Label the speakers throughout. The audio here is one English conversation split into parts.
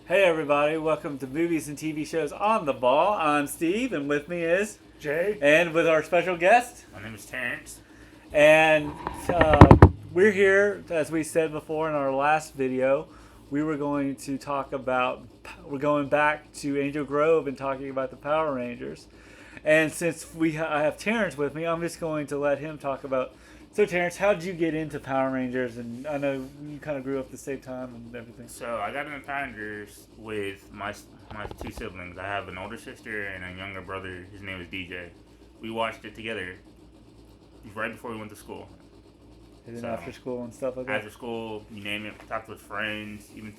Speaker 1: Hey everybody, welcome to Movies and TV Shows on the Ball. I'm Steve, and with me is
Speaker 2: Jay.
Speaker 1: And with our special guest.
Speaker 3: My name is Terrence.
Speaker 1: And we're here, as we said before in our last video, we're going back to Angel Grove and talking about the Power Rangers. And since I have Terrence with me, I'm just going to let him talk about. So Terrence, how did you get into Power Rangers? And I know you kind of grew up at the same time and everything.
Speaker 3: So I got into Power Rangers with my two siblings. I have an older sister and a younger brother. His name is DJ. We watched it together right before we went to school.
Speaker 1: And then after school and stuff like that?
Speaker 3: After school, you name it. Talked with friends. Even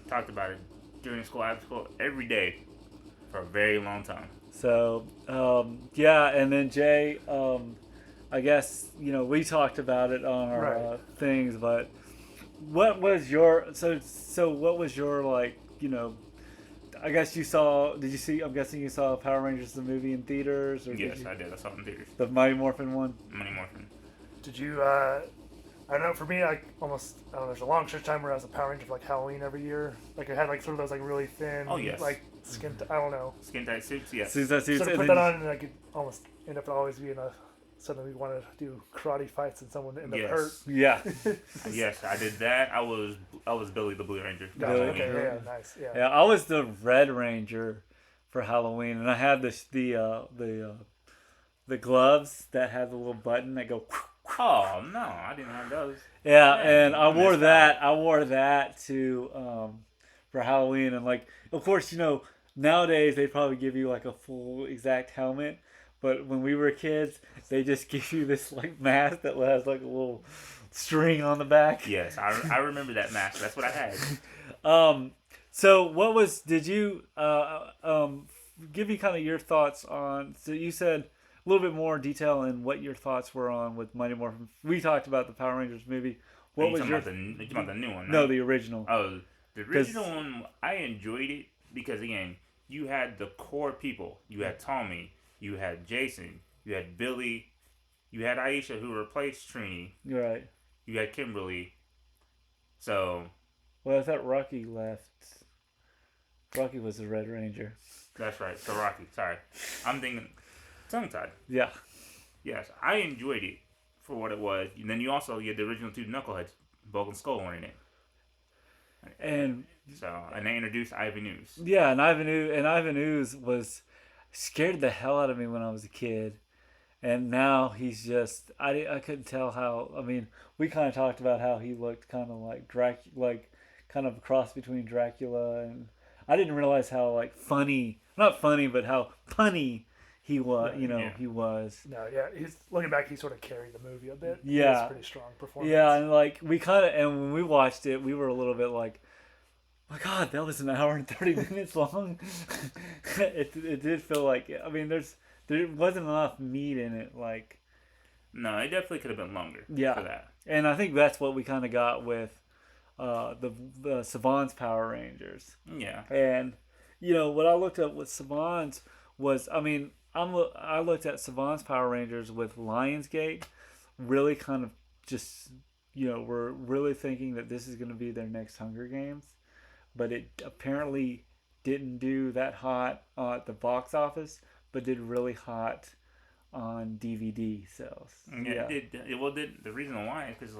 Speaker 3: talked about it during school, after school, every day for a very long time.
Speaker 1: So, yeah, and then Jay, I guess, we talked about it on our things, but what was your, so what was your, I guess I'm guessing you saw Power Rangers the movie in theaters? Or
Speaker 3: Yes, I did. I saw it in theaters.
Speaker 1: The Mighty Morphin one?
Speaker 3: Mighty Morphin.
Speaker 2: Did you, I don't know, for me, there's a long stretch of time where I was a Power Ranger for Halloween every year. It had sort of those really thin, skin, I don't know.
Speaker 3: Skin tight suits, yes.
Speaker 1: Suits,
Speaker 2: sort of put that on and I could almost end up always being suddenly we wanted to do karate fights and someone ended up hurt.
Speaker 1: Yeah.
Speaker 3: Yes, I did that. I was Billy the Blue Ranger.
Speaker 2: Gotcha. Okay, yeah, nice. Yeah.
Speaker 1: Yeah, I was the Red Ranger for Halloween, and I had the gloves that had the little button that go.
Speaker 3: Oh no, I didn't have those.
Speaker 1: Yeah, and I wore that. I wore that to for Halloween, and of course, nowadays they probably give you a full exact helmet, but when we were kids, they just give you this mask that has a little string on the back.
Speaker 3: Yes, I remember that mask. That's what I had.
Speaker 1: So did you give me kind of your thoughts on? So you said a little bit more detail in what your thoughts were on with Mighty Morphin. We talked about the Power Rangers movie. What was your?
Speaker 3: You're talking about the new one? Right?
Speaker 1: No, the original.
Speaker 3: Oh, the original one. I enjoyed it because again, you had the core people. You had Tommy. You had Jason. You had Billy. You had Aisha, who replaced Trini.
Speaker 1: Right.
Speaker 3: You had Kimberly. So.
Speaker 1: Well, I thought Rocky left. Rocky was the Red Ranger.
Speaker 3: That's right. So Rocky. Sorry, I'm thinking. Tongue-tied.
Speaker 1: Yeah. Yes,
Speaker 3: I enjoyed it for what it was. And then you had the original two Knuckleheads, Bulk and Skull, weren't in it.
Speaker 1: And
Speaker 3: they introduced Ivan Ooze.
Speaker 1: Yeah, and Ivan Ooze was scared the hell out of me when I was a kid. And now he's just, I couldn't tell how, we kind of talked about how he looked kind of like kind of a cross between Dracula, and I didn't realize how funny, not funny, but how punny he was, he was.
Speaker 2: No, yeah, he's looking back. He sort of carried the movie a bit.
Speaker 1: Yeah,
Speaker 2: it was a pretty strong performance.
Speaker 1: Yeah, and we kind of, and when we watched it, we were a little bit like, my God, that was an hour and 30 minutes long. it did feel like, there wasn't enough meat in it.
Speaker 3: No, it definitely could have been longer.
Speaker 1: Yeah,
Speaker 3: for that. And
Speaker 1: I think that's what we kind of got with the Sabanas Power Rangers.
Speaker 3: Yeah,
Speaker 1: and what I looked at with Sabanas was, I looked at Saban's Power Rangers with Lionsgate, really kind of just, we're really thinking that this is going to be their next Hunger Games, but it apparently didn't do that hot at the box office, but did really hot on DVD sales.
Speaker 3: Yeah. It did. Well, the reason why is because,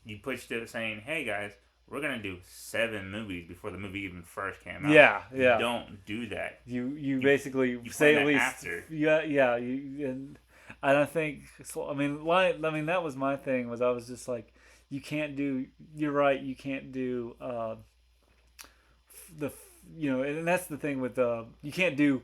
Speaker 3: you pushed it saying, hey, guys, we're going to do 7 movies before the movie even first came out.
Speaker 1: Yeah.
Speaker 3: You don't do that.
Speaker 1: You basically say at least
Speaker 3: after.
Speaker 1: Yeah. And I don't think. That was my thing. Was I was just like, you can't do. You're right. You can't do and that's the thing with you can't do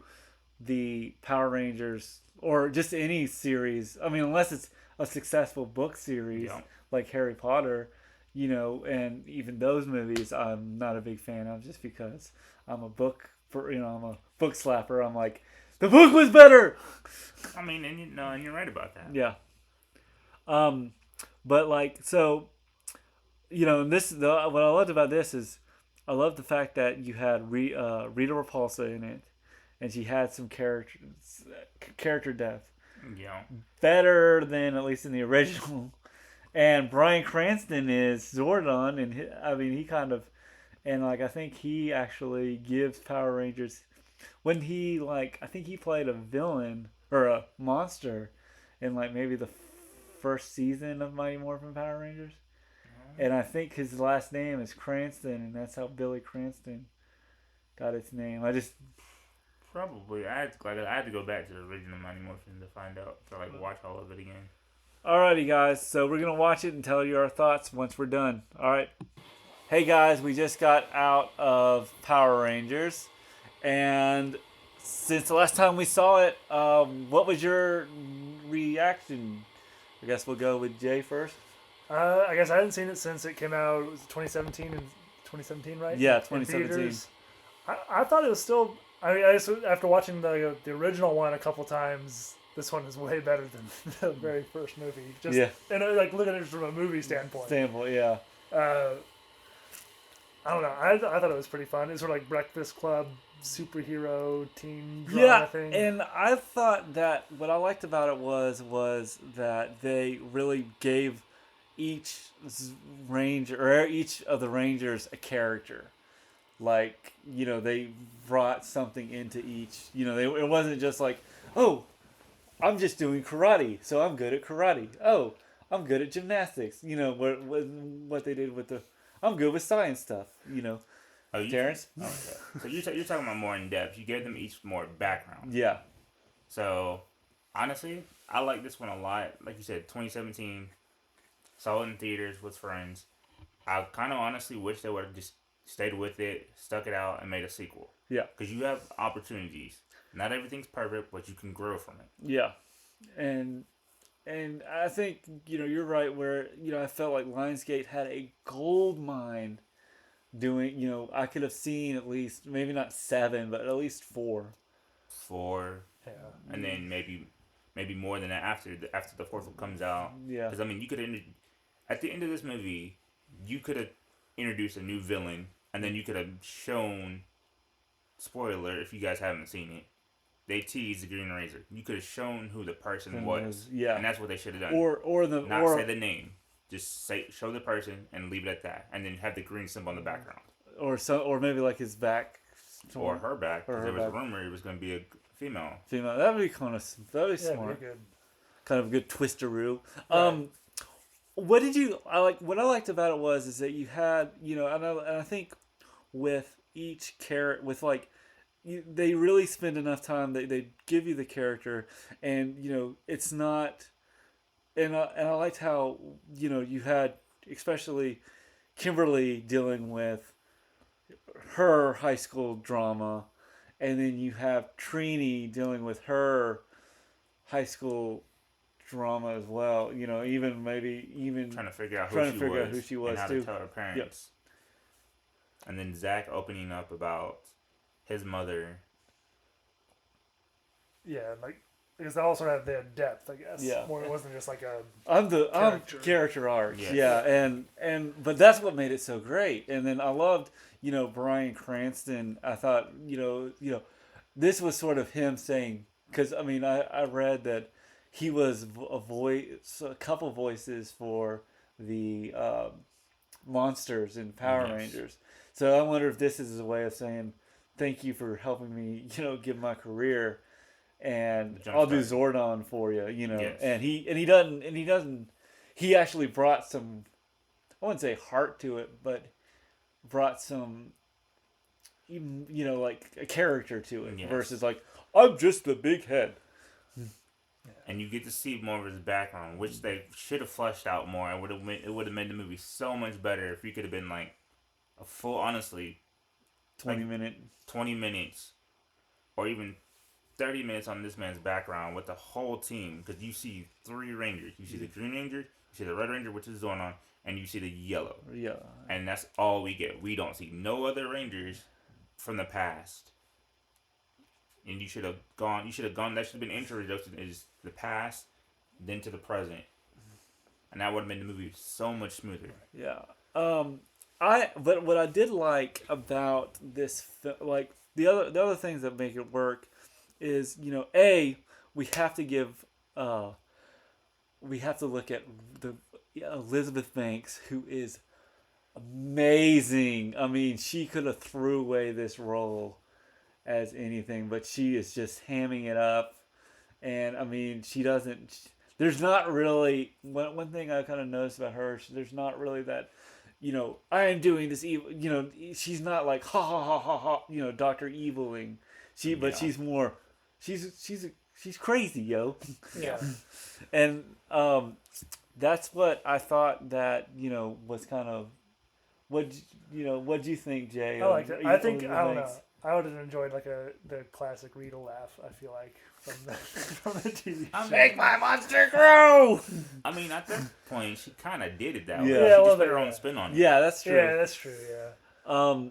Speaker 1: the Power Rangers or just any series. Unless it's a successful book series like Harry Potter. And even those movies, I'm not a big fan of, just because I'm a book slapper. I'm like, the book was better.
Speaker 3: And you're right about that.
Speaker 1: Yeah. But what I loved about this is, I love the fact that you had Rita Repulsa in it, and she had some character depth.
Speaker 3: Yeah.
Speaker 1: Better than at least in the original. And Bryan Cranston is Zordon, and he kind of and like I think he actually gives Power Rangers when he like I think he played a villain or a monster in like maybe the first season of Mighty Morphin Power Rangers, and I think his last name is Cranston, and that's how Billy Cranston got its name. I just
Speaker 3: Probably. I had to go back to the original Mighty Morphin to find out to like watch all of it again.
Speaker 1: Alrighty, guys. So we're gonna watch it and tell you our thoughts once we're done. All right. Hey guys, we just got out of Power Rangers, and since the last time we saw it, what was your reaction? I guess we'll go with Jay first.
Speaker 2: I guess I hadn't seen it since it came out. It was 2017 and 2017, right?
Speaker 1: Yeah,
Speaker 2: In
Speaker 1: 2017.
Speaker 2: theaters. I thought it was still. I mean, I just, after watching the original one a couple times, this one is way better than the very first movie. Just and like looking at it from a movie standpoint.
Speaker 1: Yeah.
Speaker 2: I don't know. I thought it was pretty fun. It's sort of like Breakfast Club superhero teen drama thing.
Speaker 1: And I thought that what I liked about it was that they really gave each ranger or each of the rangers a character. Like, you know, they brought something into each. You know, it wasn't just like, oh, I'm just doing karate, so I'm good at karate. Oh, I'm good at gymnastics. You know, what they did with the, I'm good with science stuff. You know, Terrence.
Speaker 3: Oh, okay. So you're talking about more in depth. You gave them each more background.
Speaker 1: Yeah.
Speaker 3: So honestly, I like this one a lot. Like you said, 2017, saw it in theaters with friends. I kind of honestly wish they would have just stayed with it, stuck it out, and made a sequel.
Speaker 1: Yeah.
Speaker 3: Because you have opportunities. Not everything's perfect, but you can grow from it.
Speaker 1: Yeah. And I think, you know, you're right where, you know, I felt like Lionsgate had a gold mine doing, you know, I could have seen at least, maybe not 7, but at least 4.
Speaker 3: 4. Yeah. And then maybe more than that after the 4th one comes out.
Speaker 1: Yeah.
Speaker 3: Because, I mean, you could at the end of this movie, you could have introduced a new villain, and then you could have shown, spoiler if you guys haven't seen it, they teased the Green Ranger. You could have shown who the person was.
Speaker 1: Yeah.
Speaker 3: And that's what they should have done.
Speaker 1: Not
Speaker 3: say the name. Just show the person and leave it at that. And then have the green symbol in the background.
Speaker 1: Or maybe like his back.
Speaker 3: Or her back. Because there was a rumor it was going to be a female.
Speaker 1: That'd be kind of, that'd be smart.
Speaker 2: Good.
Speaker 1: Kind of a good twisteroo.
Speaker 2: Right.
Speaker 1: What I liked about it is that you had, you know, and I think with each character, with like, they really spend enough time. They give you the character, and you know it's not. And I liked how, you know, you had especially Kimberly dealing with her high school drama, and then you have Trini dealing with her high school drama as well. You know, even
Speaker 3: trying to figure out
Speaker 1: who she was
Speaker 3: and how
Speaker 1: too.
Speaker 3: to tell her parents.
Speaker 1: Yep.
Speaker 3: And then Zach opening up about his mother.
Speaker 2: Yeah, like because they also had the depth, I guess.
Speaker 1: Yeah.
Speaker 2: More, it wasn't just like a.
Speaker 1: I'm character arcs.
Speaker 3: Yes.
Speaker 1: Yeah, but that's what made it so great. And then I loved, you know, Bryan Cranston. I thought, you know, this was sort of him saying, because I mean, I read that he was a couple voices for the monsters in Power Rangers. So I wonder if this is a way of saying, thank you for helping me, you know, give my career, and I'll do Zordon for you, you know.
Speaker 3: Yes.
Speaker 1: And he doesn't. He actually brought some, I wouldn't say heart to it, but brought some, you know, like a character to it versus like, I'm just the big head.
Speaker 3: And you get to see more of his background, which they should have fleshed out more. It would have made the movie so much better if you could have been like a full, honestly,
Speaker 1: 20
Speaker 3: minutes, or even 30 minutes on this man's background with the whole team, because you see 3 Rangers. You see the Green Ranger, you see the Red Ranger, which is Zordon, and you see the Yellow.
Speaker 1: Yeah.
Speaker 3: And that's all we get. We don't see no other Rangers from the past. And you should have gone. That should have been introduction is the past, then to the present, and that would have made the movie so much smoother.
Speaker 1: Yeah. But what I did like about this, like the other things that make it work, is, you know, we have to look at the Elizabeth Banks, who is amazing. I mean, she could have threw away this role as anything, but she is just hamming it up. And I mean, she doesn't. There's not really one thing I kind of noticed about her. There's not really that, I am doing this evil. She's not like ha ha ha ha ha. Doctor Eviling. But
Speaker 3: Yeah.
Speaker 1: she's more. She's crazy, yo.
Speaker 2: Yeah.
Speaker 1: And that's what I thought that was kind of what what do you think, Jay?
Speaker 2: I liked it. I think
Speaker 1: Over
Speaker 2: I don't know.
Speaker 1: thanks.
Speaker 2: I would have enjoyed like the classic Rita laugh. I feel like from the from the TV
Speaker 3: I
Speaker 2: show.
Speaker 3: mean,
Speaker 1: My monster grow.
Speaker 3: I mean, at that point, she kind of did it that
Speaker 1: Yeah.
Speaker 3: way.
Speaker 1: Yeah,
Speaker 3: She
Speaker 2: a little
Speaker 3: just put
Speaker 2: bit,
Speaker 3: her own
Speaker 2: yeah.
Speaker 3: spin on it.
Speaker 1: Yeah, that's true.
Speaker 2: Yeah, that's true. Yeah.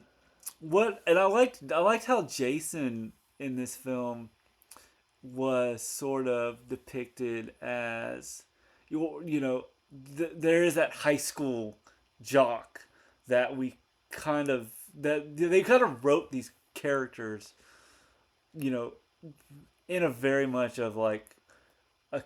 Speaker 1: What and I liked how Jason in this film was sort of depicted as there is that high school jock that we kind of that they kind of wrote these characters you know in a very much of like a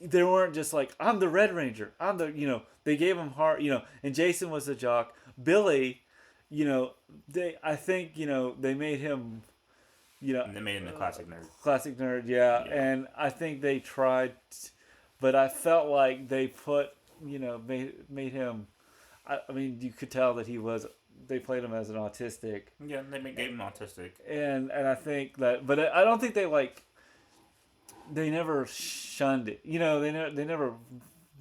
Speaker 1: they weren't just like I'm the Red Ranger, I'm the they gave him heart, and Jason was the jock. Billy, they I think they made him
Speaker 3: And they made him the classic nerd.
Speaker 1: classic nerd, yeah.
Speaker 3: Yeah.
Speaker 1: And I think they tried, but I felt like they put, made him. I mean, you could tell that he was. They played him as an autistic,
Speaker 3: Yeah, gave him autistic.
Speaker 1: and I think that, but I don't think they like. They never shunned it, they never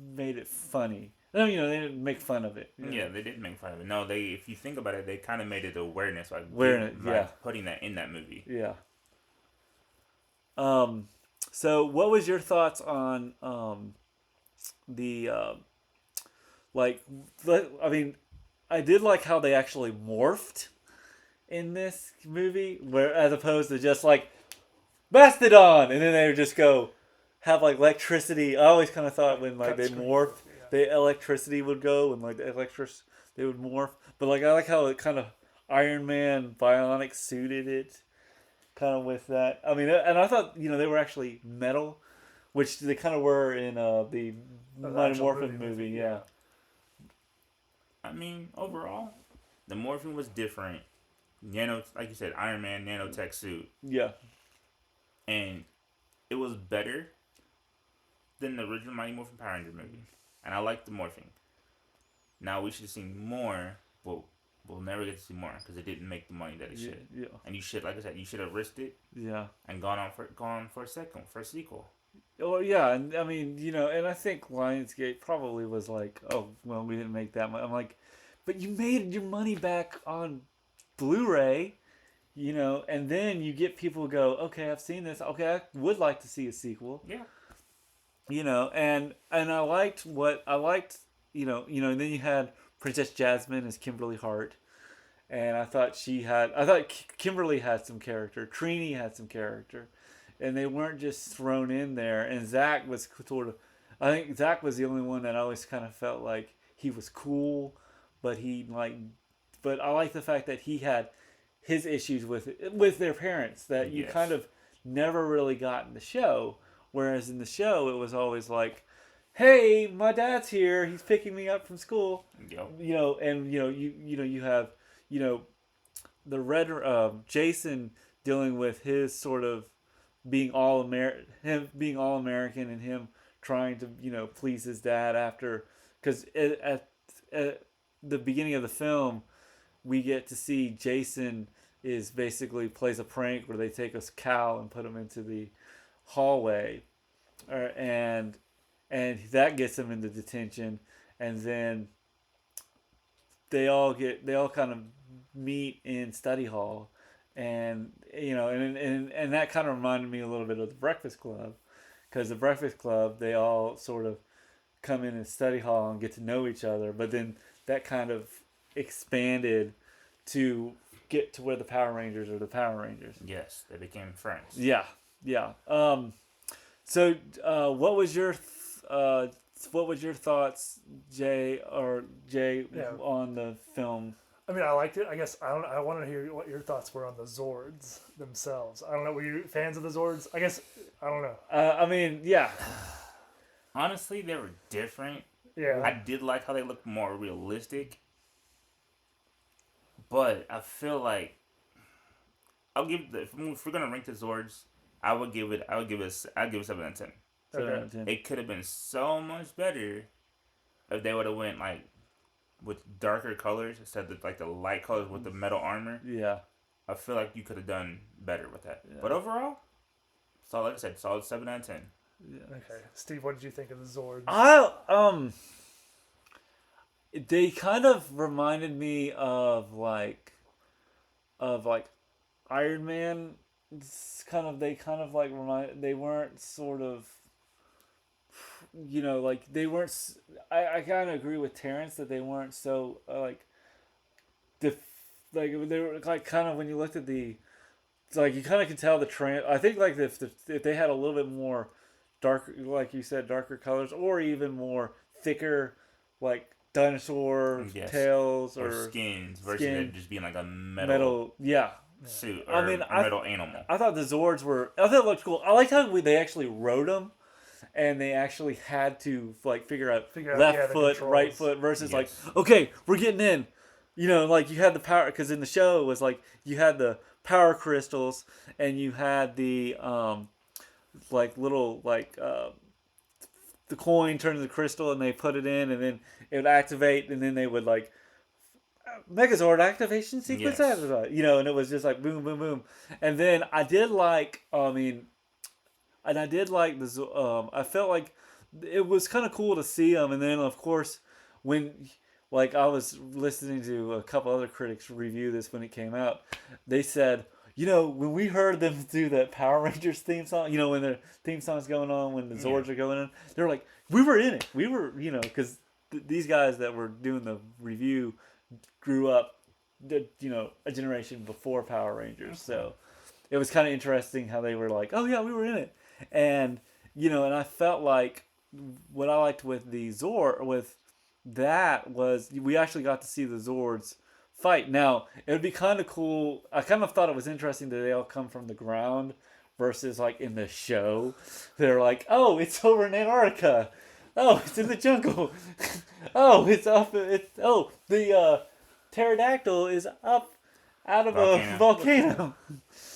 Speaker 1: made it funny. No, they didn't make fun of it.
Speaker 3: Yeah, they did make fun of it. No, if you think about it, they kind of made it awareness, like
Speaker 1: Yeah.
Speaker 3: putting that in that movie.
Speaker 1: Yeah. So what was your thoughts on the like? I mean, I did like how they actually morphed in this movie, where as opposed to just like Mastodon, and then they would just go have like electricity. I always kind of thought when like
Speaker 2: Cut
Speaker 1: they
Speaker 2: screen,
Speaker 1: morphed,
Speaker 2: yeah.
Speaker 1: the electricity would go, and like they would morph. But like I like how it kind of Iron Man bionic suited it, kind of with that. I mean, and I thought they were actually metal, which they kind of were in the Mighty
Speaker 2: actual
Speaker 1: Morphin
Speaker 2: movie,
Speaker 1: movie.
Speaker 2: yeah.
Speaker 1: Yeah,
Speaker 3: I mean, overall, the morphine was different. Like you said, Iron Man nanotech suit,
Speaker 1: yeah,
Speaker 3: and it was better than the original Mighty Morphin Power Ranger movie. And I liked the morphing. Now we should see more, but we'll never get to see more because it didn't make the money that it should.
Speaker 1: yeah,
Speaker 3: And you should, like I said, you should have risked it
Speaker 1: yeah.
Speaker 3: and gone for a sequel.
Speaker 1: Oh yeah, and I mean, and I think Lionsgate probably was like, "Oh, well, we didn't make that much." I'm like, "But you made your money back on Blu-ray, and then you get people go, okay, I've seen this. Okay, I would like to see a sequel,
Speaker 3: Yeah.
Speaker 1: and I liked and then you had Princess Jasmine as Kimberly Hart, and I thought Kimberly had some character, Trini had some character, and they weren't just thrown in there. And Zach was sort of, I think Zach was the only one that I always kind of felt like he was cool, but but I like the fact that he had his issues with their parents that you
Speaker 3: Yes.
Speaker 1: kind of never really got in the show. Whereas in the show, it was always like, "Hey, my dad's here. He's picking me up from school."
Speaker 3: Yo.
Speaker 1: And you have the red Jason dealing with his sort of being him being all American, and him trying to please his dad after, because at the beginning of the film we get to see Jason is basically plays a prank where they take a cow and put him into the hallway, and that gets him into detention, and then they all kind of meet in study hall, and and that kind of reminded me a little bit of the Breakfast Club, because the Breakfast Club, they all sort of come in study hall and get to know each other, but then that kind of expanded to get to where the Power Rangers are the Power Rangers.
Speaker 3: Yes, they became friends.
Speaker 1: Yeah, yeah. So what was your thoughts, Jay,
Speaker 2: Yeah.
Speaker 1: on the film?
Speaker 2: I mean, I liked it. I guess I want to hear what your thoughts were on the Zords themselves. I don't know. Were you fans of the Zords? I guess I don't know.
Speaker 1: I mean, yeah,
Speaker 3: Honestly, they were different.
Speaker 2: Yeah.
Speaker 3: I did like how they looked more realistic, but I feel like if we're gonna rank the Zords, I'd give it 7 out of 10.
Speaker 1: 7 out of 10.
Speaker 3: It could have been so much better if they would have went like with darker colors instead of like the light colors with the metal armor.
Speaker 1: Yeah.
Speaker 3: I feel like you could have done better with that.
Speaker 1: Yeah.
Speaker 3: But overall, so like I said, solid 7 out of 10.
Speaker 1: Yeah.
Speaker 2: Okay, Steve, what did you think of the Zords?
Speaker 1: They kind of reminded me of Iron Man. They kind of like they weren't sort of, like they weren't. I kind of agree with Terrence that they weren't so like they were like kind of when you looked at the, it's like you kind of could tell the trend. I think like if they had a little bit more dark, like you said, darker colors, or even more thicker, like dinosaur tails or
Speaker 3: skins versus it just being like a metal
Speaker 1: yeah.
Speaker 3: suit or metal animal.
Speaker 1: I thought the Zords I thought it looked cool. I liked how they actually rode them, and they actually had to like figure out left foot, right foot versus like, okay, we're getting in. Like you had the power, because in the show it was like you had the power crystals and you had the like little like the coin turned into the crystal and they put it in and then it would activate and then they would like Megazord activation sequence, and it was just like boom, boom, boom. And then I did like, I felt like it was kind of cool to see them. And then of course when like I was listening to a couple other critics review this when it came out, they said, when we heard them do that Power Rangers theme song, when the theme song's going on, when the Zords are going on, they're like, we were in it. We were, because these guys that were doing the review grew up, a generation before Power Rangers. So it was kind of interesting how they were like, oh yeah, we were in it. And, and I felt like what I liked with the Zord, with that was we actually got to see the Zords fight. Now, it would be kind of cool. I kind of thought it was interesting that they all come from the ground versus like in the show. They're like, oh, it's over in Antarctica. Oh, it's in the jungle. Oh, it's up. The pterodactyl is up out of a volcano.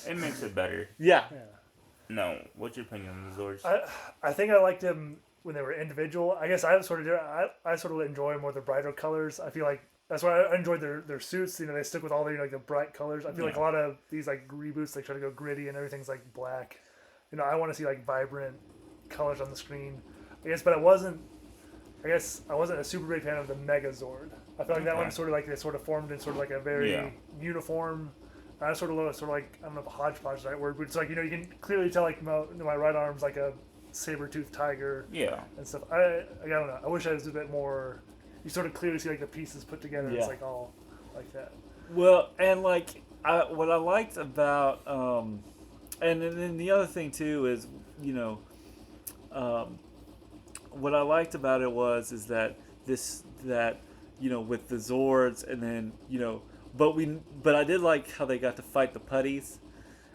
Speaker 3: It makes it better.
Speaker 1: Yeah.
Speaker 3: No, what's your opinion on the Zords?
Speaker 2: I think I liked them when they were individual. I guess I sort of enjoy more the brighter colors. I feel like that's why I enjoyed their suits. They stick with all the like the bright colors. I feel like a lot of these like reboots they try to go gritty and everything's like black. I want to see like vibrant colors on the screen. I guess I wasn't a super big fan of the Megazord. I feel like that one sort of like they sort of formed in sort of like a very uniform. I sort of like, I don't know if hodgepodge is the right word, but it's like, you can clearly tell like my right arm's like a saber-toothed tiger. Yeah. And stuff. I don't know. I wish I was a bit more, you sort of clearly see like the pieces put together. Yeah. It's like all like that.
Speaker 1: Well, and like, what I liked about, and then the other thing too is, what I liked about it is that with the Zords and then, but I did like how they got to fight the putties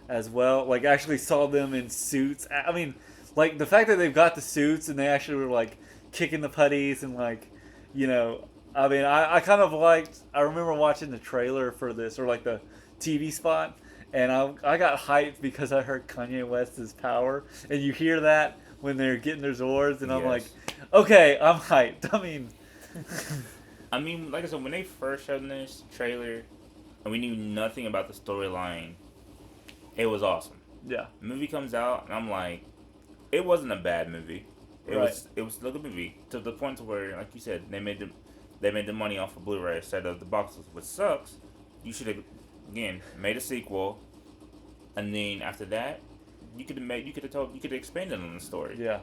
Speaker 1: as well. Like, I actually saw them in suits. I mean, like, the fact that they've got the suits and they actually were, like, kicking the putties and, like, I mean, I kind of liked, I remember watching the trailer for this, or, like, the TV spot, and I got hyped because I heard Kanye West's Power, and you hear that when they're getting their Zords, and I'm like, okay, I'm hyped.
Speaker 3: I mean, like I said, when they first showed this trailer, and we knew nothing about the storyline, it was awesome. Yeah. The movie comes out, and I'm like, it wasn't a bad movie. It was a good movie to the point where, like you said, they made the money off of Blu-ray instead of the box office, which sucks. You should have made a sequel, and then after that, you could have expanded on the story. Yeah.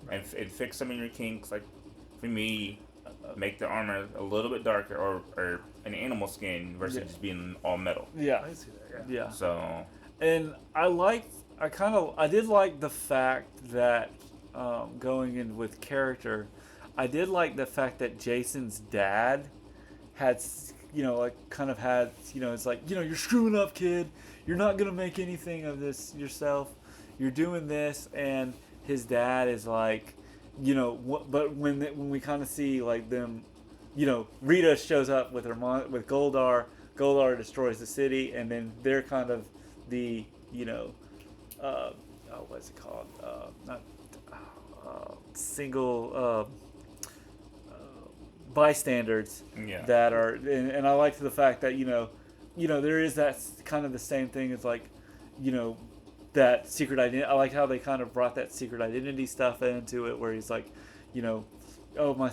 Speaker 3: And fix some of your kinks, like for me. Make the armor a little bit darker, or an animal skin versus just being all metal.
Speaker 1: Yeah,
Speaker 2: I see that. Yeah.
Speaker 3: So,
Speaker 1: and I did like the fact that going in with character, I did like the fact that Jason's dad had, it's like, you're screwing up, kid. You're not gonna make anything of this yourself. You're doing this, and his dad is like, but when we kind of see like them, Rita shows up with with Goldar. Goldar destroys the city, and then they're kind of the what's it called? Not single bystanders
Speaker 3: Yeah.
Speaker 1: that are, and I like the fact that there is that kind of the same thing as like, that secret identity. I like how they kind of brought that secret identity stuff into it, where he's like, oh my,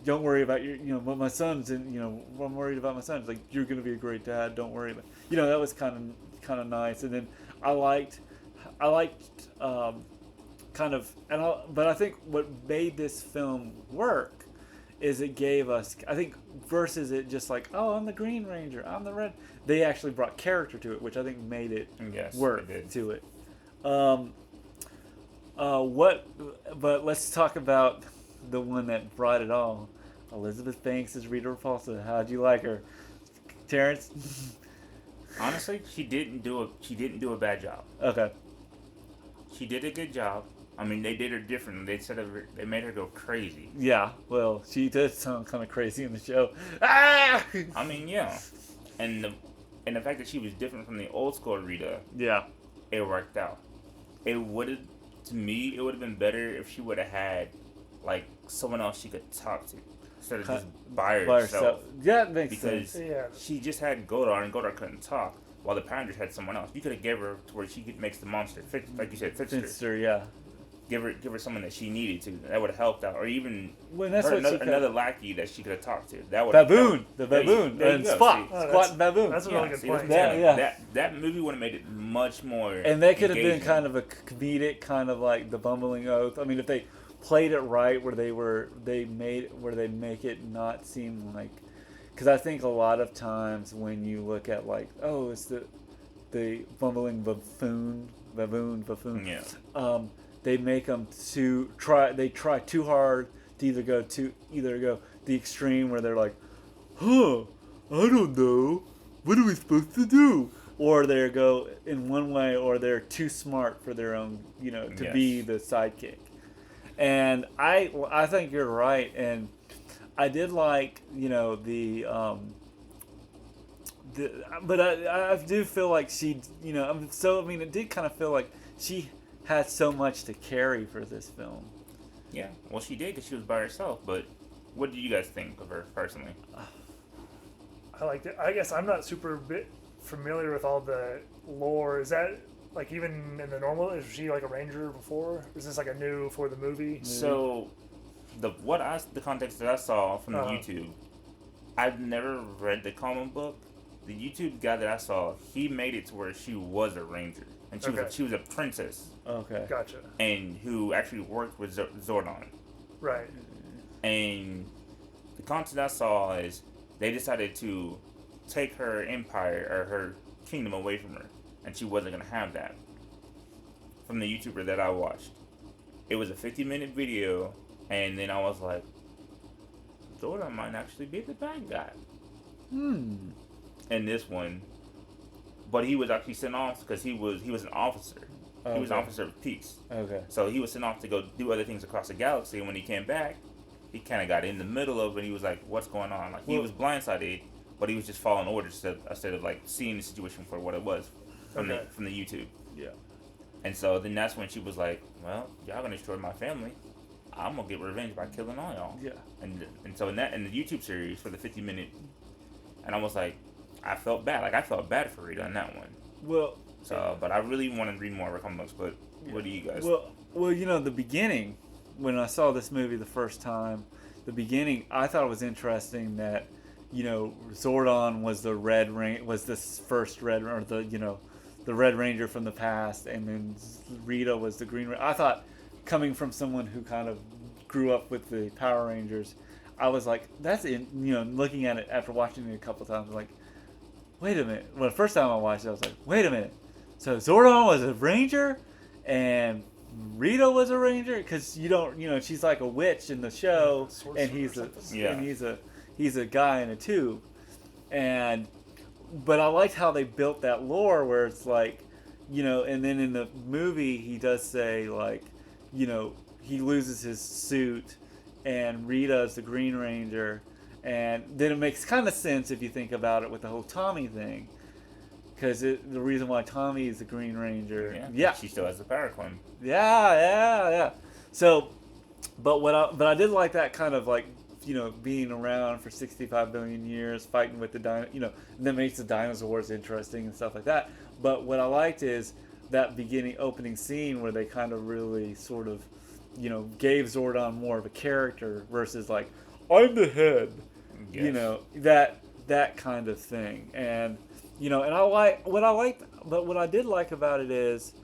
Speaker 1: don't worry about your, but my son's, and I'm worried about my son. It's like, you're gonna be a great dad. Don't worry about, that was kind of nice. And then I liked, but I think what made this film work is it gave us, I think, versus it just like, oh, I'm the Green Ranger, I'm the Red. They actually brought character to it, which I think made it work to it. But let's talk about the one that brought it all. Elizabeth Banks as Rita Repulsa. How'd you like her, Terrence?
Speaker 3: Honestly, she didn't do a bad job.
Speaker 1: Okay.
Speaker 3: She did a good job. I mean, they did her different. They made her go crazy.
Speaker 1: Yeah, well, she does sound kind of crazy in the show. Ah!
Speaker 3: I mean, yeah, and the fact that she was different from the old school Rita,
Speaker 1: yeah,
Speaker 3: it worked out. It would have, to me, it would have been better if she would have had like someone else she could talk to instead of just by herself.
Speaker 1: Yeah, that makes sense.
Speaker 2: Because
Speaker 3: she just had Goldar, and Goldar couldn't talk, while the Power Rangers had someone else. You could have gave her to where she makes the monster, like you said,
Speaker 1: Finster, yeah.
Speaker 3: Give her someone that she needed to. That would have helped out, or even
Speaker 1: that's what
Speaker 3: another lackey that she could have talked to. That would
Speaker 1: Baboon, the baboon, and Spot,
Speaker 2: Squat
Speaker 1: and Baboon.
Speaker 2: That's a really good point.
Speaker 3: That movie would have made it much more.
Speaker 1: And they could have
Speaker 3: engaging.
Speaker 1: been kind of a comedic, kind of like the Bumbling Oath. I mean, if they played it right, where they make it not seem like, because I think a lot of times when you look at like, oh, it's the bumbling baboon.
Speaker 3: Yeah.
Speaker 1: They make them they try too hard to either go the extreme where they're like, I don't know, what are we supposed to do? Or they go in one way, or they're too smart for their own, to be the sidekick. And I think you're right, and I did like, but I do feel like she, it did kind of feel like she had so much to carry for this film.
Speaker 3: Yeah, well, she did because she was by herself. But what do you guys think of her personally?
Speaker 2: I liked it. I guess I'm not super familiar with all the lore. Is that like even in the normal? Is she like a ranger before? Or is this like a new for the movie?
Speaker 3: So, the context that I saw from the YouTube, I've never read the comic book. The YouTube guy that I saw, he made it to where she was a ranger. And she was a princess.
Speaker 1: Okay.
Speaker 2: Gotcha.
Speaker 3: And who actually worked with Zordon.
Speaker 2: Right.
Speaker 3: And the content I saw is they decided to take her empire or her kingdom away from her. And she wasn't going to have that. From the YouTuber that I watched. It was a 50-minute video. And then I was like, Zordon might actually be the bad guy. In this one. But he was actually sent off because he was an officer. Okay. He was an officer of peace.
Speaker 1: Okay.
Speaker 3: So he was sent off to go do other things across the galaxy. And when he came back, he kind of got in the middle of it. And he was like, "What's going on?" Like he was blindsided, but he was just following orders instead of like seeing the situation for what it was from the YouTube.
Speaker 1: Yeah.
Speaker 3: And so then that's when she was like, "Well, y'all gonna destroy my family. I'm gonna get revenge by killing all y'all."
Speaker 1: Yeah.
Speaker 3: And so in the YouTube series for the 50-minute, and I was like. I felt bad. Like, I felt bad for Rita on that one.
Speaker 1: Well...
Speaker 3: So, but I really want to read more of her comic books, but what do you guys...
Speaker 1: Well, the beginning, when I saw this movie the first time, I thought it was interesting that, Zordon was was this first Red, or the Red Ranger from the past, and then Rita was the Green Ranger. I thought, coming from someone who kind of grew up with the Power Rangers, I was like, looking at it after watching it a couple times, like, wait a minute. Well, the first time I watched it, I was like, wait a minute. So Zordon was a ranger, and Rita was a ranger? Because she's like a witch in the show, and he's a guy in a tube. But I liked how they built that lore where it's like, and then in the movie he does say like, he loses his suit, and Rita's the Green Ranger, and then it makes kind of sense if you think about it with the whole Tommy thing, because the reason why Tommy is the Green Ranger, yeah,
Speaker 3: she still has the power coin.
Speaker 1: yeah. So, but I did like that kind of like, being around for 65 billion years, fighting with the and that makes the dinosaurs interesting and stuff like that. But what I liked is that opening scene where they kind of really sort of, gave Zordon more of a character versus like, I'm the head,
Speaker 3: Yes.
Speaker 1: that kind of thing. And and what I did like about it is,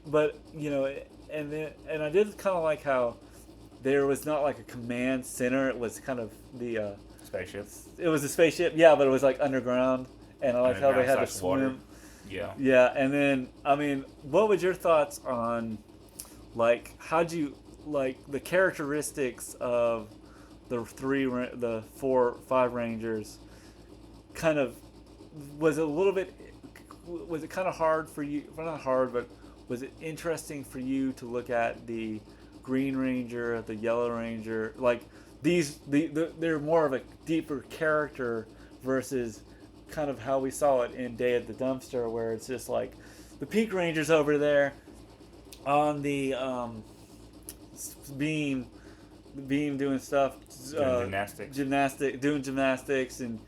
Speaker 1: and I did kind of like how there was not like a command center. It was kind of the
Speaker 3: Spaceship.
Speaker 1: it was a spaceship, yeah, but it was like underground, and I like how they had to swim.
Speaker 3: Water. Yeah.
Speaker 1: Yeah, and then what was your thoughts on like how'd you like the characteristics of the 5 Rangers? Kind of was it kind of hard for you? Well, not hard, but was it interesting for you to look at the Green Ranger, the Yellow Ranger, like they're more of a deeper character versus kind of how we saw it in Day at the Dumpster, where it's just like the Pink Ranger's over there on the beam doing stuff, doing gymnastics, and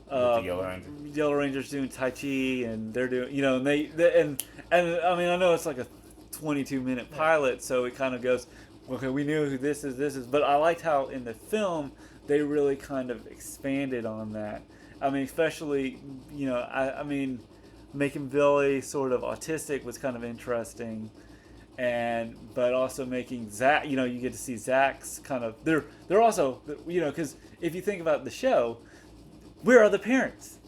Speaker 3: the Yellow Ranger.
Speaker 1: Yellow Ranger's doing Tai Chi, and they're doing, and I mean, I know it's like a 22-minute pilot, so it kind of goes, okay, we knew who this is, but I liked how in the film they really kind of expanded on that. I mean, especially, I mean, making Billy sort of autistic was kind of interesting, but also making Zach, you get to see Zach's kind of, they're also, because if you think about the show, where are the parents?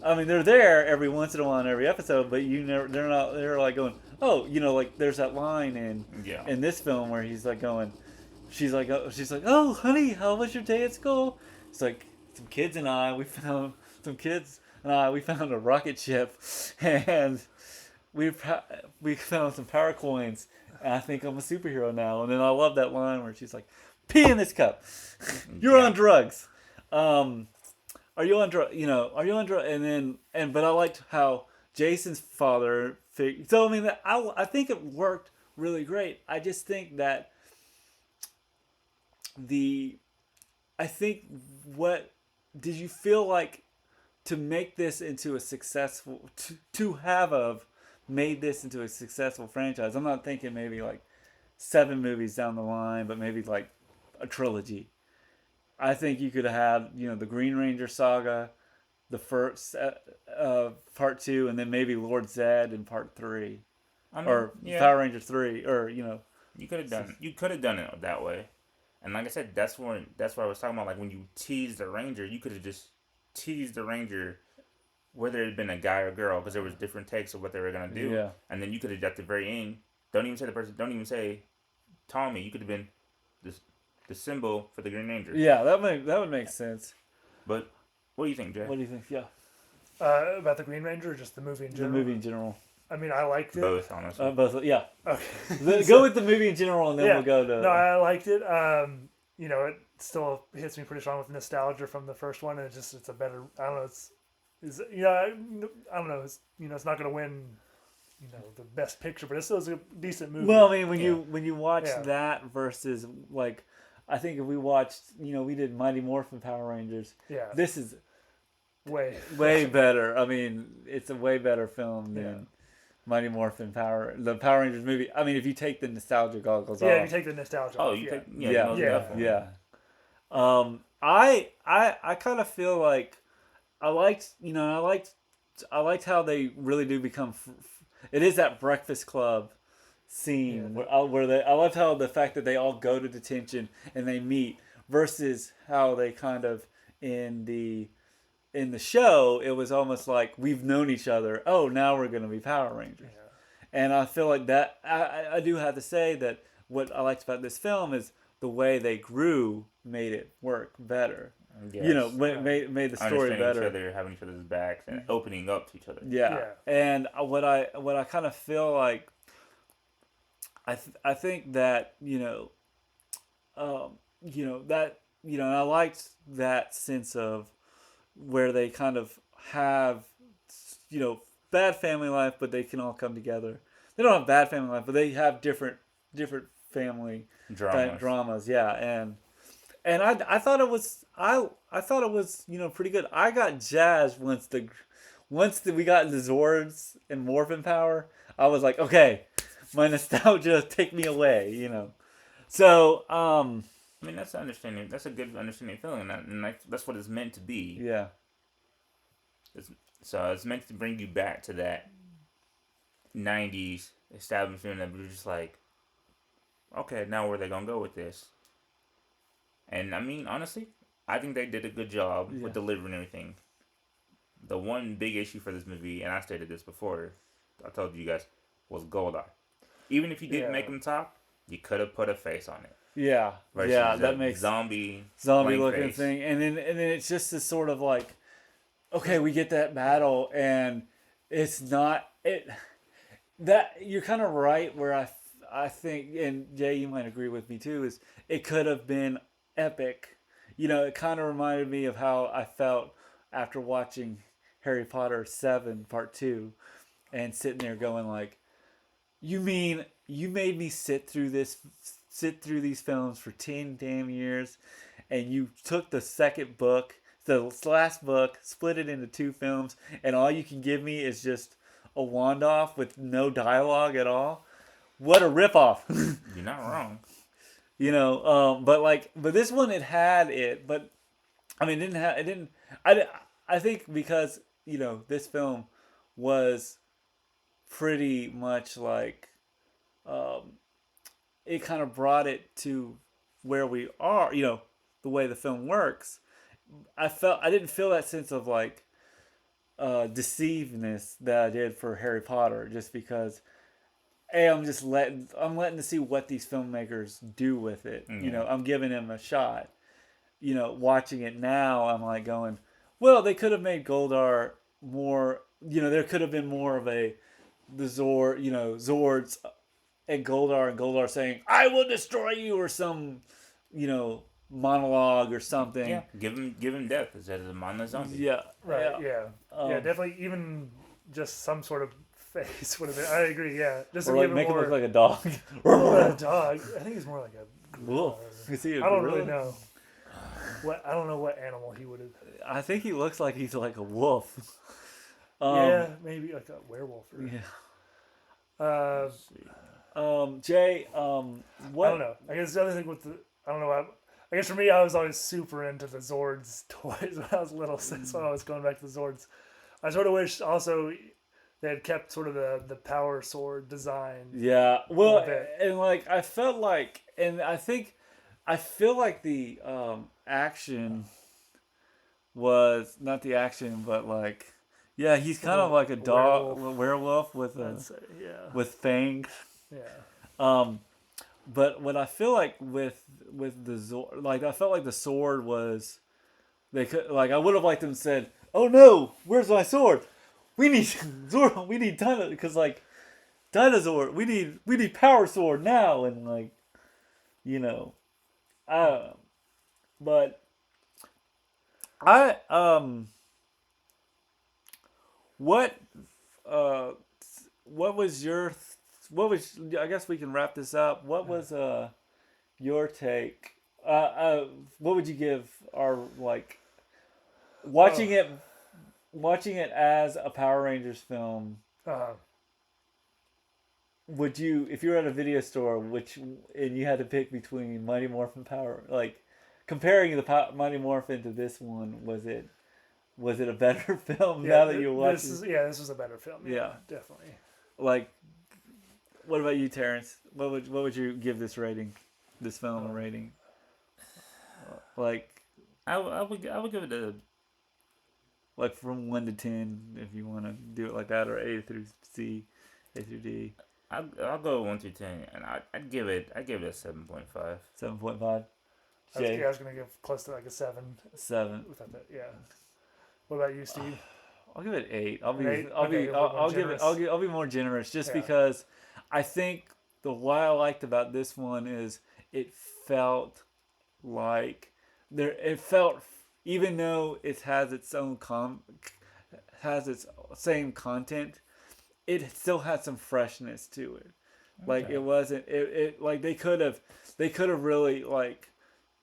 Speaker 1: I mean, they're there every once in a while in every episode, but they're like going, oh, like there's that line in this film where he's like going, she's like, oh, honey, how was your day at school? It's like, some kids and I, we found a rocket ship, and we found some power coins, and I think I'm a superhero now. And then I love that line where she's like, pee in this cup. You're on drugs. Are you on drugs? Are you on drugs? But I liked how Jason's father. So I mean, I think it worked really great. I just think that what did you feel like to make this into a successful made this into a successful franchise? I'm not thinking maybe like 7 movies down the line, but maybe like a trilogy. I think you could have had, the Green Ranger saga, the first part 2, and then maybe Lord Zed in part 3, or Power Ranger 3, or
Speaker 3: You could have done it that way, and like I said, that's what I was talking about. Like when you tease the Ranger, you could have just teased the Ranger, whether it had been a guy or girl, because there was different takes of what they were gonna do.
Speaker 1: Yeah.
Speaker 3: And then you could have at the very end, don't even say the person, don't even say Tommy. You could have been the symbol for the Green Ranger.
Speaker 1: Yeah, that would make sense.
Speaker 3: But what do you think, Jay?
Speaker 1: What do you think? Yeah.
Speaker 2: About the Green Ranger, or just the movie in general?
Speaker 1: The movie in general.
Speaker 2: I mean, I liked it.
Speaker 3: Both, honestly.
Speaker 1: Both, yeah.
Speaker 2: Okay.
Speaker 1: Go with the movie in general, and then we'll go to.
Speaker 2: No, I liked it. It still hits me pretty strong with nostalgia from the first one, and it's a better. I don't know. I don't know. It's not going to win. The best picture, but it still is a decent movie.
Speaker 1: Well, I mean, when you watch that versus like, I think if we watched, we did Mighty Morphin Power Rangers.
Speaker 2: Yeah.
Speaker 1: This is
Speaker 2: way
Speaker 1: better. I mean, it's a way better film than Mighty Morphin the Power Rangers movie. I mean, if you take the nostalgia goggles off.
Speaker 2: Yeah, if you take the nostalgia off.
Speaker 3: You take
Speaker 1: yeah. I kind of feel like I liked how they really do become. It is that Breakfast Club scene where I loved how the fact that they all go to detention and they meet versus how they kind of in the show it was almost like we've known each other. Oh, now we're going to be Power Rangers. Yeah. And I feel like that I do have to say that what I liked about this film is the way they grew made it work better. Yes. Made the story better.
Speaker 3: Each other, having each other's backs, and opening up to each other.
Speaker 1: Yeah. And what I kind of feel like, I think that I liked that sense of where they kind of have, bad family life, but they can all come together. They don't have bad family life, but they have different family
Speaker 3: Dramas.
Speaker 1: dramas. Yeah, and I thought it was I thought it was pretty good. I got jazzed once we got the Zords and Morphin power. I was like, okay, my nostalgia take me away. So
Speaker 3: I mean, that's understanding. That's a good understanding feeling, and that's what it's meant to be.
Speaker 1: yeah,
Speaker 3: So it's meant to bring you back to that '90s establishment that we're just like, okay, now where are they gonna go with this? And I mean, honestly, I think they did a good job
Speaker 1: yeah,
Speaker 3: with delivering everything. The one big issue for this movie, and I stated this before, I told you guys, was Goldar. Even if you didn't make him talk, you could have put a face on it.
Speaker 1: yeah,
Speaker 3: Versus
Speaker 1: yeah.
Speaker 3: a
Speaker 1: That makes
Speaker 3: zombie
Speaker 1: looking
Speaker 3: face.
Speaker 1: thing, and then it's just this sort of like, okay, we get that battle, and it's not it that you're kind of right where I think, and Jay, you might agree with me too, is it could have been epic. It kind of reminded me of how I felt after watching Harry Potter 7 Part 2 and sitting there going like, you mean you made me sit through these films for 10 damn years, and you took the second book, the last book, split it into two films, and all you can give me is just a wand off with no dialogue at all? What a ripoff!
Speaker 3: You're not wrong.
Speaker 1: But this one it had it, but I mean, it didn't. I think because this film was pretty much like, it kind of brought it to where we are. The way the film works. I didn't feel that sense of like deceivedness that I did for Harry Potter, just because I'm letting to see what these filmmakers do with it.
Speaker 3: Yeah.
Speaker 1: I'm giving him a shot. Watching it now, I'm like going, well, they could have made Goldar more. There could have been more of the Zords and Goldar saying, "I will destroy you," or some, monologue or something.
Speaker 3: Yeah, give him death instead of the mindless zombie.
Speaker 1: Yeah.
Speaker 2: Right. Yeah. Yeah. Definitely. Even just some sort of face would have been. I agree. Yeah. Just
Speaker 1: Or
Speaker 2: to
Speaker 1: like
Speaker 2: give it
Speaker 1: make him
Speaker 2: more.
Speaker 1: look like a dog.
Speaker 2: Or a dog. I think he's more like a.
Speaker 1: Wolf. Is he a
Speaker 2: I don't
Speaker 1: gorilla?
Speaker 2: really know. I don't know what animal he would have.
Speaker 1: I think he looks like he's like a wolf.
Speaker 2: Yeah, maybe like a werewolf. Or,
Speaker 1: Yeah.
Speaker 2: I
Speaker 1: Jay, what?
Speaker 2: don't know. I guess the other thing with the, I don't know. I guess for me, I was always super into the Zords toys when I was little. So that's why I was going back to the Zords. I sort of wish also they had kept sort of the power sword design.
Speaker 1: Yeah. Well,
Speaker 2: bit.
Speaker 1: and like I felt like, and I feel like the action was not the action, but like, yeah, he's kind of like a dog werewolf with
Speaker 2: I'd say, yeah.
Speaker 1: with fangs.
Speaker 2: Yeah.
Speaker 1: But what I feel like with the Zord, like I felt like the sword was, they could, like, I would have liked them said, "Oh no, where's my sword? We need Zord. We need dinosaur, because like dinosaur. We need power sword now." And like, I don't know, but I what was your I guess we can wrap this up. What was your take? What would you give our, like, watching it as a Power Rangers film? Would you, if you were at a video store, and you had to pick between Mighty Morphin Power, like comparing the Mighty Morphin to this one, was it a better film now that you're watching?
Speaker 2: This was a better film. Yeah, definitely.
Speaker 1: Like, what about you, Terrence? What would you give this rating? This film a rating? Like,
Speaker 3: I would give it a,
Speaker 1: like, from 1 to 10, if you want to do it like that, or A through C, A through D.
Speaker 3: I'll go 1 through 10, and I'd give it a 7.5.
Speaker 1: 7.5.
Speaker 2: I was gonna give close to like a 7.
Speaker 1: 7.
Speaker 2: Without that, yeah. What about you, Steve?
Speaker 1: I'll give it 8. I'll be more generous, just because I think what I liked about this one is it felt like there. It felt, even though it has its own has its same content, it still had some freshness to it. Like
Speaker 3: Okay.
Speaker 1: it wasn't it like they could have really like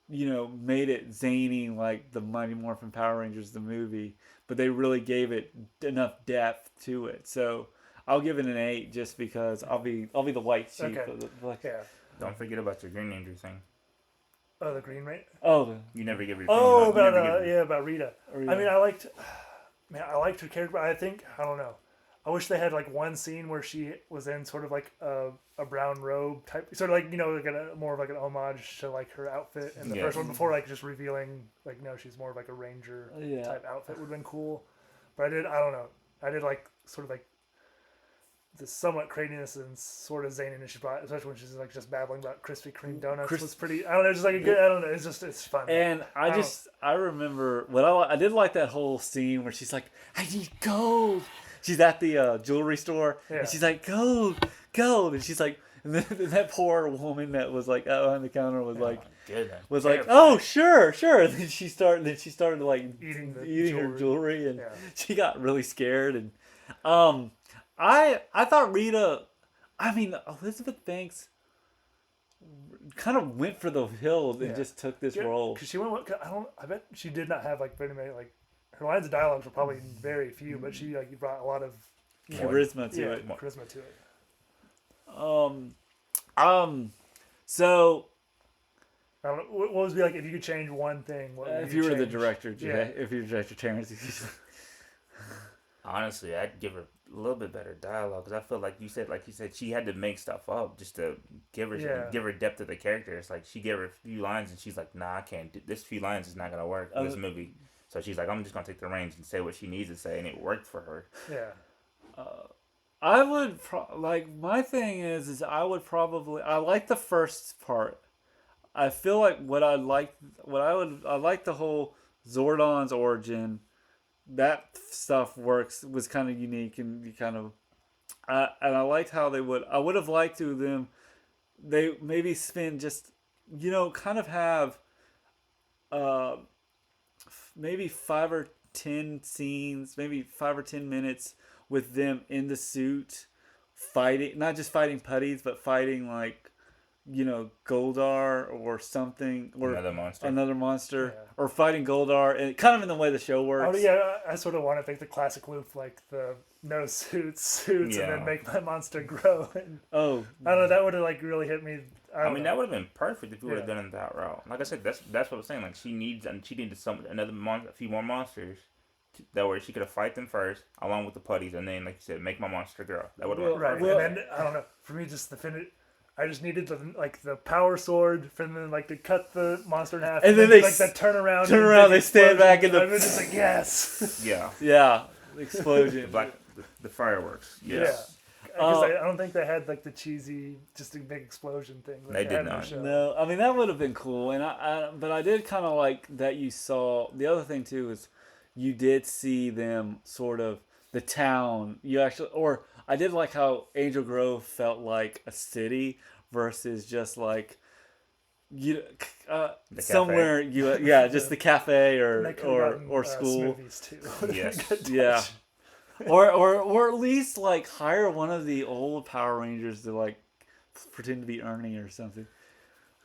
Speaker 1: made it zany like the Mighty Morphin Power Rangers the movie, but they really gave it enough depth to it. So I'll give it an 8 just because I'll be the white sheep
Speaker 2: Okay.
Speaker 1: of the like.
Speaker 2: Yeah.
Speaker 3: Don't forget about your Green Ranger thing.
Speaker 2: Oh, the Green Ranger.
Speaker 1: Oh,
Speaker 3: You never give your
Speaker 2: Oh,
Speaker 3: opinion on- you
Speaker 2: about
Speaker 3: never give-
Speaker 2: about Rita.
Speaker 1: Rita.
Speaker 2: I mean, I liked her character, but I think I don't know. I wish they had like one scene where she was in sort of like a brown robe type, sort of like like more of like an homage to like her outfit in the
Speaker 3: Yes.
Speaker 2: first one before like just revealing like no, she's more of like a ranger
Speaker 1: Yeah.
Speaker 2: type outfit would have been cool. But I don't know. I did like sort of like the somewhat craziness and sort of zaniness she brought, especially when she's like just babbling about Krispy Kreme donuts. Was pretty. I don't know, just like a good. I don't know. It's fun.
Speaker 1: And I remember what I did like that whole scene where she's like, I need gold. She's at the jewelry store and she's like, gold, and she's like, and then that poor woman that was like out on the counter was like,
Speaker 3: Goodness.
Speaker 1: like, oh sure. And then she started like
Speaker 2: Eating
Speaker 1: her jewelry, and
Speaker 2: Yeah.
Speaker 1: she got really scared. And I thought Rita, I mean Elizabeth Banks, kind of went for the hills and just took this role.
Speaker 2: Because she went. I bet she did not have like very many like. Her lines of dialogues were probably very few, but she like brought a lot of
Speaker 1: Charisma to it.
Speaker 2: Charisma to it.
Speaker 1: So
Speaker 2: I don't know, what would be like if you could change one thing? What would
Speaker 1: if you were the
Speaker 2: change?
Speaker 1: director,
Speaker 2: Yeah.
Speaker 1: if you were director Terrence,
Speaker 3: Honestly, I'd give her a little bit better dialogue because I feel like you said, she had to make stuff up just to give her depth to the character. It's like she gave her a few lines and she's like, "Nah, I can't. This few lines is not gonna work in this movie." So she's like, "I'm just gonna take the reins and say what she needs to say," and it worked for her.
Speaker 2: Yeah.
Speaker 1: I would my thing is I would probably I like the first part. I feel like I like the whole Zordon's origin. That stuff was kind of unique and kind of, and I liked how I would have liked to them. They maybe spend just kind of have, maybe 5 or 10 scenes, maybe 5 or 10 minutes with them in the suit, fighting, not just fighting putties, but fighting like, Goldar or something, or another monster, or fighting Goldar, and kind of in the way the show works.
Speaker 2: Oh yeah, I sort of want to think the classic loop, like the no suits, and then make my monster grow. And, I don't know, that would have like really hit me.
Speaker 3: I mean, that would have been perfect if you would have done it that route. Like I said, that's what I'm saying. Like she needed a few more monsters that way she could have fight them first, along with the putties, and then like you said, make my monster grow. That would have worked.
Speaker 2: Right, and then I don't know. For me, just the finish. I just needed the power sword for them to cut the monster in half,
Speaker 1: and then they
Speaker 2: like that turn around,
Speaker 1: they stand back, and
Speaker 2: I was just like yes,
Speaker 1: yeah, explosion,
Speaker 3: the fireworks, yes.
Speaker 2: Yeah, because I don't think they had like the cheesy, just a big explosion thing.
Speaker 3: They did not.
Speaker 1: No, I mean that would have been cool, and but I did kind of like that you saw. The other thing too is you did see them sort of the town. I did like how Angel Grove felt like a city versus just like somewhere just the cafe or school.
Speaker 2: Too.
Speaker 3: Yes.
Speaker 1: or at least like hire one of the old Power Rangers to like pretend to be Ernie or something.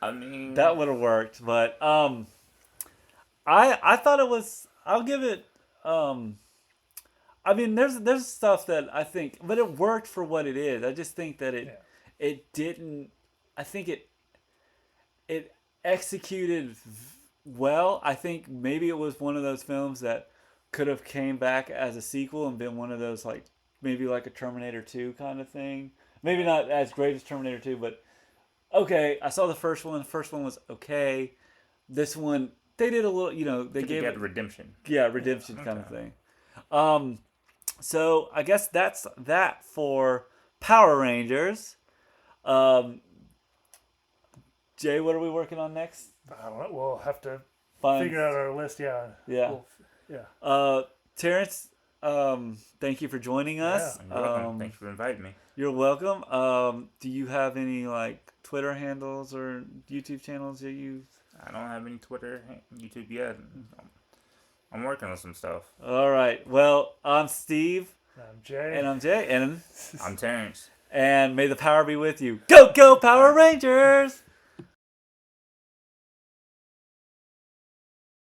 Speaker 3: I mean,
Speaker 1: that would have worked, but I thought it was. I'll give it. I mean, there's stuff that I think, but it worked for what it is. I just think that it didn't. I think it executed well. I think maybe it was one of those films that could have came back as a sequel and been one of those like maybe like a Terminator 2 kind of thing. Maybe not as great as Terminator 2, but okay. I saw the first one. The first one was okay. This one they did a little. They gave it
Speaker 3: redemption.
Speaker 1: Yeah, redemption kind of thing. So I guess that's that for Power Rangers. Jay, what are we working on next?
Speaker 2: I don't know. We'll have to figure out our list. Yeah.
Speaker 1: Terrence, thank you for joining us.
Speaker 3: Yeah, thanks for inviting me.
Speaker 1: You're welcome. Do you have any like Twitter handles or YouTube channels that you?
Speaker 3: I don't have any Twitter, YouTube yet. I'm working on some stuff.
Speaker 1: All right. Well, I'm Steve.
Speaker 2: I'm Jay.
Speaker 1: And I'm Jay. And
Speaker 3: I'm Terrence.
Speaker 1: And may the power be with you. Go, go, Power Rangers!